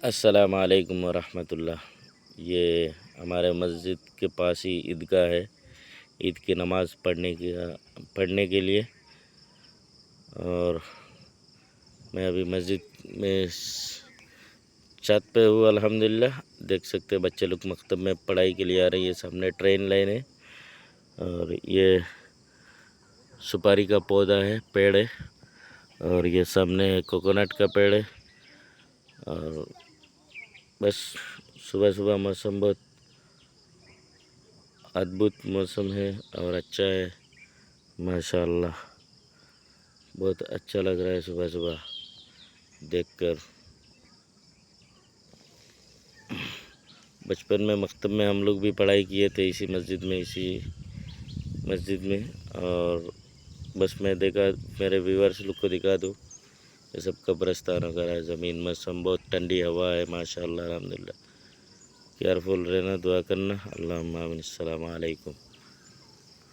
अस्सलाम वालेकुम वरहमतुल्लाह। ये हमारे मस्जिद के पास ही ईदगाह है। ईद की नमाज़ पढ़ने के लिए और मैं अभी मस्जिद में छत पे हूँ। अल्हम्दुलिल्लाह देख सकते हैं बच्चे लोग मकतब में पढ़ाई के लिए आ रहे हैं। ये सामने ट्रेन लाइन है और ये सुपारी का पौधा है, पेड़ है और ये सामने कोकोनट का पेड़ है। और बस सुबह सुबह मौसम बहुत अद्भुत मौसम है और अच्छा है, माशाअल्लाह। बहुत अच्छा लग रहा है सुबह सुबह देखकर। बचपन में मकतब में हम लोग भी पढ़ाई किए थे इसी मस्जिद में। और बस मैं देखा, मेरे व्यूअर्स लोग को दिखा दूँ, ये सब कब्रस्तान वगैरह है। ज़मीन मौसम बहुत ठंडी हवा है, माशाअल्लाह अल्हम्दुलिल्लाह। केयरफुल रहना, दुआ करना। अल्लाहुम्मा आमीन। अस्सलामु अलैकुम।